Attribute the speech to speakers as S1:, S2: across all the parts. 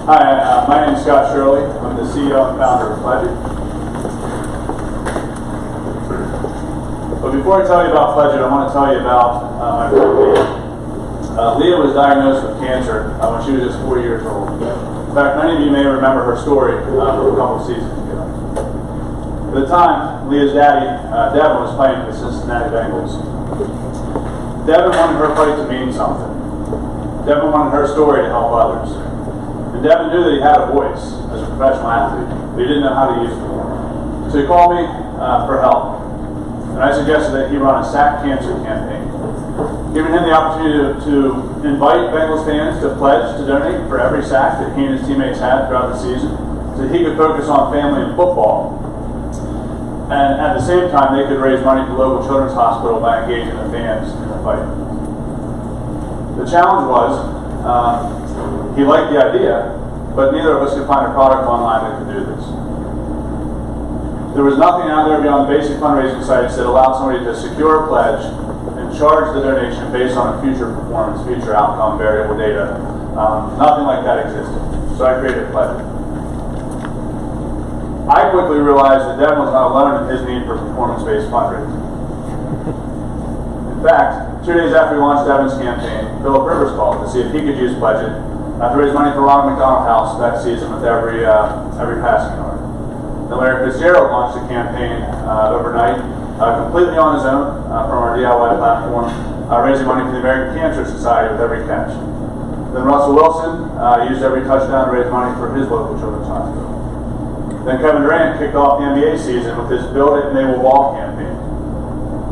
S1: Hi, my name is Shirley. I'm the CEO and founder of Pledge. But before I tell you about Pledge, I want to tell you about my friend Leah. Leah was diagnosed with cancer when she was just 4 years old. In fact, many of you may remember her story from a couple of seasons ago. At the time, Leah's daddy, Devin, was playing for the Cincinnati Bengals. Devin wanted her fight to mean something. Devin wanted her story to help others. And Devin knew that he had a voice as a professional athlete, but he didn't know how to use it. So he called me for help. And I suggested that he run a sack cancer campaign, giving him the opportunity to invite Bengals fans to pledge to donate for every sack that he and his teammates had throughout the season, so he could focus on family and football. And at the same time, they could raise money for local children's hospital by engaging the fans in the fight. The challenge was, he liked the idea, but neither of us could find a product online that could do this. There was nothing out there beyond the basic fundraising sites that allowed somebody to secure a pledge and charge the donation based on a future performance, future outcome, variable data. Nothing like that existed. So I created Pledge. I quickly realized that Devin was not alone in his need for performance-based fundraising. In fact, 2 days after we launched Devin's campaign, Philip Rivers called to see if he could use Pledge to raise money for Ronald McDonald House that season with every passing yard. Then Larry Fitzgerald launched a campaign overnight, completely on his own from our DIY platform, raising money for the American Cancer Society with every catch. Then Russell Wilson used every touchdown to raise money for his local children's hospital. Then Kevin Durant kicked off the NBA season with his Build It and They Will Walk campaign.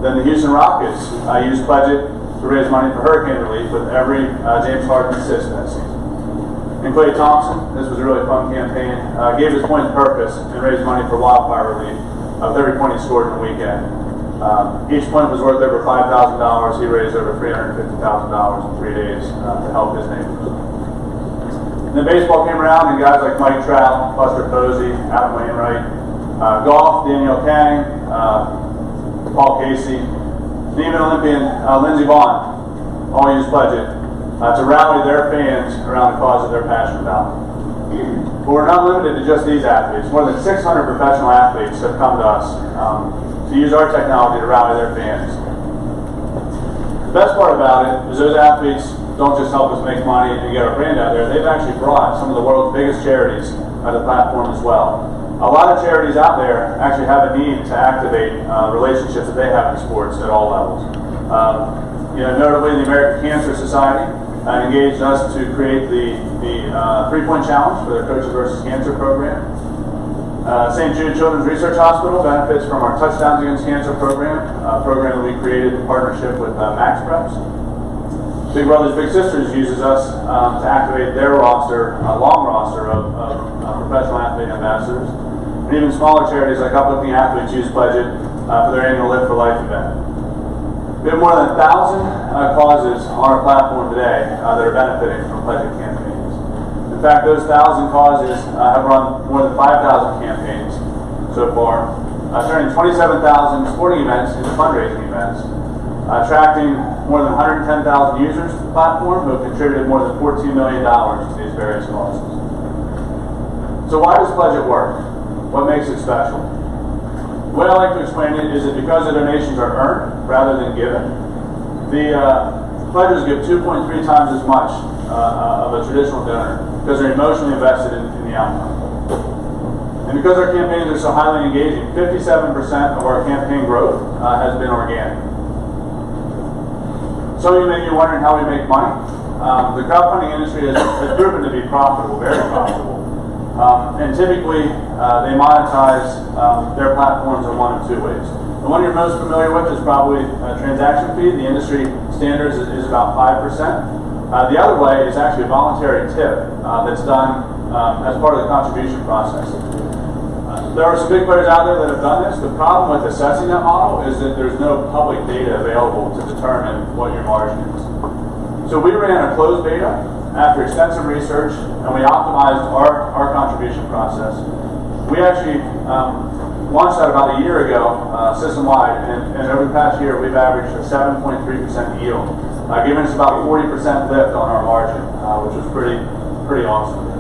S1: Then the Houston Rockets used Pledge It to raise money for hurricane relief with every James Harden assist that season. And Klay Thompson, this was a really fun campaign, gave his points purpose and raised money for wildfire relief with every point he scored in the weekend. Each point was worth over $5,000. He raised over $350,000 in 3 days to help his neighbors. And then baseball came around, and guys like Mike Trout, Buster Posey, Adam Wainwright, golf, Daniel Kang, Paul Casey, and even Olympian Lindsey Vonn all used Pledge It to rally their fans around the cause that they're passionate about. But we're not limited to just these athletes. More than 600 professional athletes have come to us to use our technology to rally their fans. The best part about it is those athletes don't just help us make money and get our brand out there. They've actually brought some of the world's biggest charities to the platform as well. A lot of charities out there actually have a need to activate relationships that they have in sports at all levels. Notably, the American Cancer Society engaged us to create the 3-point challenge for their Coaches vs. Cancer program. St. Jude Children's Research Hospital benefits from our Touchdowns Against Cancer program, a program that we created in partnership with Max Preps. Big Brothers Big Sisters uses us to activate their roster, long roster of professional athlete ambassadors. And even smaller charities like Uplifting Athletes use Pledge It for their annual Live for Life event. We have more than 1,000 causes on our platform today that are benefiting from Pledge It campaigns. In fact, those 1,000 causes have run more than 5,000 campaigns so far, turning 27,000 sporting events into fundraising events, attracting more than 110,000 users to the platform who have contributed more than $14 million to these various causes. So why does Pledge It work? What makes it special? The way I like to explain it is that because the donations are earned rather than given, the pledges give 2.3 times as much of a traditional donor because they're emotionally invested in the outcome. And because our campaigns are so highly engaging, 57% of our campaign growth has been organic. Some of you may be wondering how we make money. The crowdfunding industry has proven to be profitable, very profitable. And typically, they monetize their platforms in one of two ways. The one you're most familiar with is probably a transaction fee. The industry standards is about 5%. The other way is actually a voluntary tip that's done as part of the contribution process. There are some big players out there that have done this. The problem with assessing that model is that there's no public data available to determine what your margin is. So we ran a closed beta after extensive research, and we optimized our contribution process. We actually launched that about a year ago, system-wide, and over the past year, we've averaged a 7.3% yield, giving us about 40% lift on our margin, which was pretty awesome.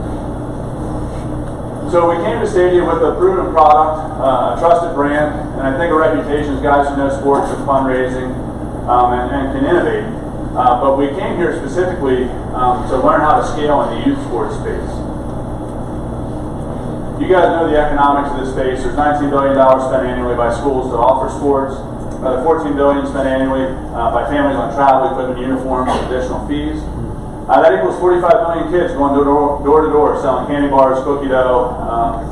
S1: So we came to Stadia with a proven product, a trusted brand, and I think a reputation as guys who know sports and fundraising and can innovate. But we came here specifically to learn how to scale in the youth sports space. You guys know the economics of this space. There's $19 billion spent annually by schools to offer sports. Another $14 billion spent annually by families on travel, equipment, uniforms, and additional fees. That equals 45 million kids going door to door selling candy bars, cookie dough,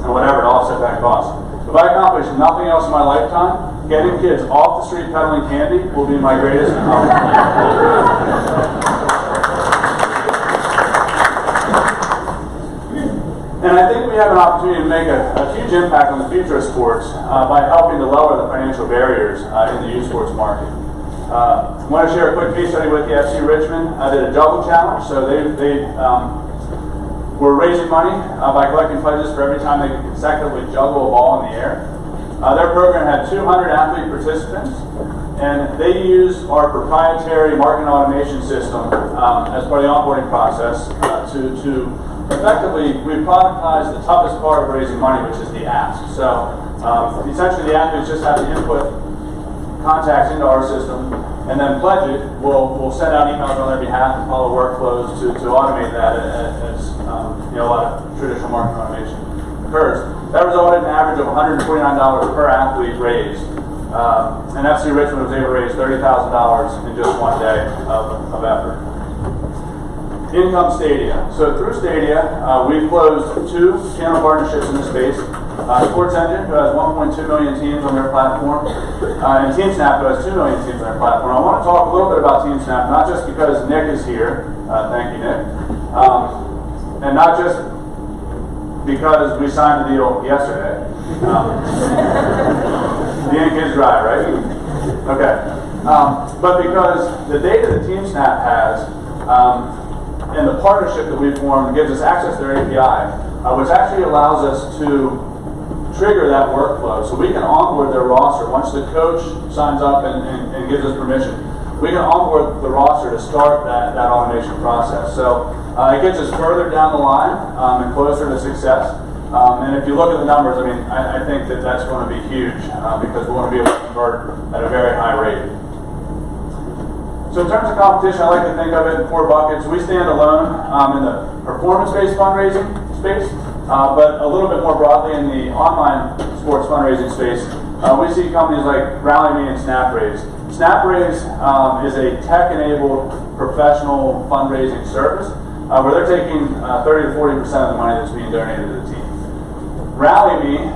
S1: and whatever to offset that cost. If I accomplish nothing else in my lifetime, getting kids off the street peddling candy will be my greatest accomplishment. And I think we have an opportunity to make a huge impact on the future of sports by helping to lower the financial barriers in the youth sports market. I want to share a quick case study with you. FC Richmond did a juggle challenge, so they were raising money by collecting pledges for every time they could consecutively juggle a ball in the air. Their program had 200 athlete participants, and they use our proprietary marketing automation system as part of the onboarding process to effectively, we productize the toughest part of raising money, which is the ask. So essentially the athletes just have to input contacts into our system and then pledge it. We'll send out emails on their behalf and follow workflows to automate that as a lot of traditional marketing automation occurs. That resulted in an average of $149 per athlete raised. And FC Richmond was able to raise $30,000 in just one day of effort. Income Stadia. So through Stadia, we've closed 2 channel partnerships in the space. Sports Engine, who has 1.2 million teams on their platform, and TeamSnap, who has 2 million teams on their platform. I want to talk a little bit about TeamSnap, not just because Nick is here, thank you, Nick, and not just because we signed the deal yesterday. The ink is dry, right? Okay. But because the data that TeamSnap has, and the partnership that we've formed gives us access to their API, which actually allows us to trigger that workflow. So we can onboard their roster. Once the coach signs up and gives us permission, we can onboard the roster to start that automation process. So it gets us further down the line and closer to success. And if you look at the numbers, I mean, I think that that's going to be huge because we want to be able to convert at a very high rate. So in terms of competition, I like to think of it in 4 buckets. We stand alone in the performance-based fundraising space, but a little bit more broadly in the online sports fundraising space. We see companies like RallyMe and SnapRaise. SnapRaise is a tech-enabled professional fundraising service where they're taking 30 to 40% of the money that's being donated to the team. RallyMe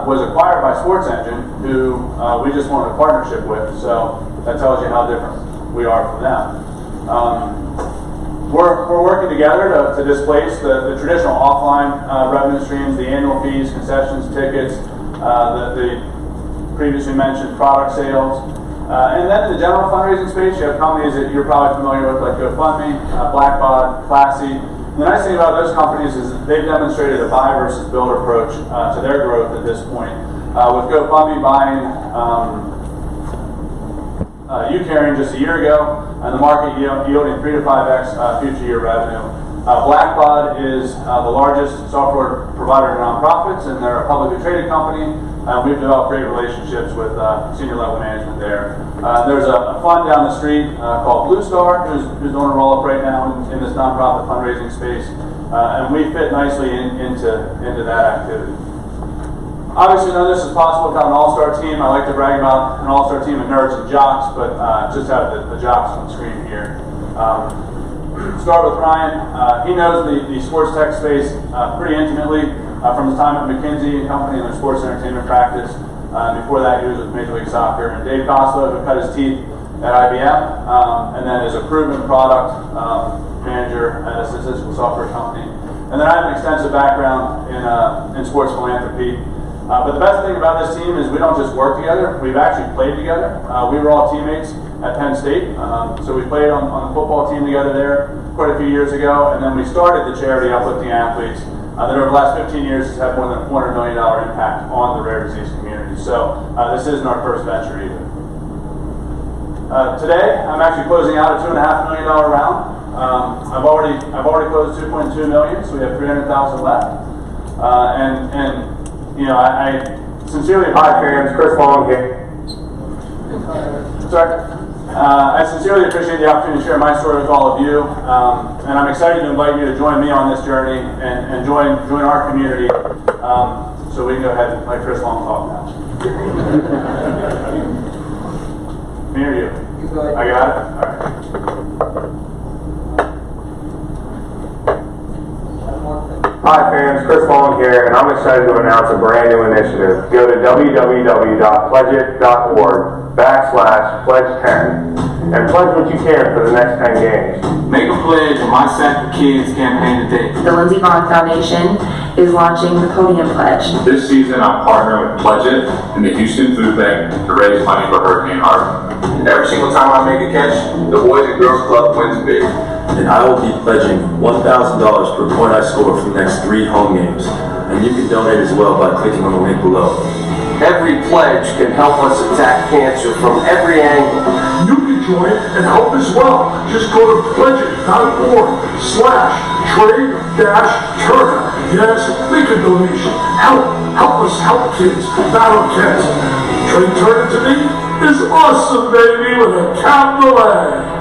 S1: was acquired by Sports Engine, who we just wanted a partnership with, so that tells you how different we are from them. We're working together to displace the traditional offline revenue streams, the annual fees, concessions, tickets, the previously mentioned product sales. And then in the general fundraising space, you have companies that you're probably familiar with, like GoFundMe, Blackbaud, Classy. And the nice thing about those companies is that they've demonstrated a buy versus build approach to their growth at this point. With GoFundMe buying Carrying just a year ago, and the market yielding 3 to 5x future year revenue. Blackbaud is the largest software provider to nonprofits, and they're a publicly traded company. We've developed great relationships with senior level management there. There's a fund down the street called Blue Star, who's doing a roll up right now in this nonprofit fundraising space, and we fit nicely into that activity. Obviously, none of this is possible without an all-star team. I like to brag about an all-star team of nerds and jocks, but just have the jocks on the screen here. Start with Ryan. He knows the sports tech space pretty intimately from his time at McKinsey and Company in their sports entertainment practice. Before that, he was with Major League Soccer. And Dave Costa, who cut his teeth at IBM, and then is a proven product manager at a statistical software company. And then I have an extensive background in sports philanthropy. But the best thing about this team is we don't just work together, we've actually played together. We were all teammates at Penn State, so we played on the football team together there quite a few years ago, and then we started the charity Uplifting Athletes that over the last 15 years has had more than a $400 million impact on the rare disease community. So this isn't our first venture either. Today, I'm actually closing out a $2.5 million round. I've already closed $2.2 million, so we have $300,000 left. And you know, I sincerely.
S2: Hi fans, Chris Long here.
S1: Sorry. I sincerely appreciate the opportunity to share my story with all of you, and I'm excited to invite you to join me on this journey and join our community. So we can go ahead and let Chris Long talk now. Me or you?
S3: You go ahead.
S1: I got it? All right.
S2: Hi fans, Chris Long here, and I'm excited to announce a brand new initiative. Go to www.pledgeit.org/pledge10 and pledge what you can for the next 10 games.
S4: Make a pledge on my Sack for Kids campaign today.
S5: The Lindsey Vonn Foundation is launching the Podium Pledge.
S6: This season, I'm partnering with Pledge It and the Houston Food Bank to raise money for Hurricane Harvey.
S4: Every single time I make a catch, the Boys and Girls Club wins big.
S7: And I will be pledging $1,000 per point I score for the next 3 home games. And you can donate as well by clicking on the link below.
S4: Every pledge can help us attack cancer from every angle.
S8: You can join and help as well. Just go to pledgeit.org/trade-turner. Yes, make a donation. Help us help kids battle cancer. Trade Turner to me is awesome, baby, with a capital A.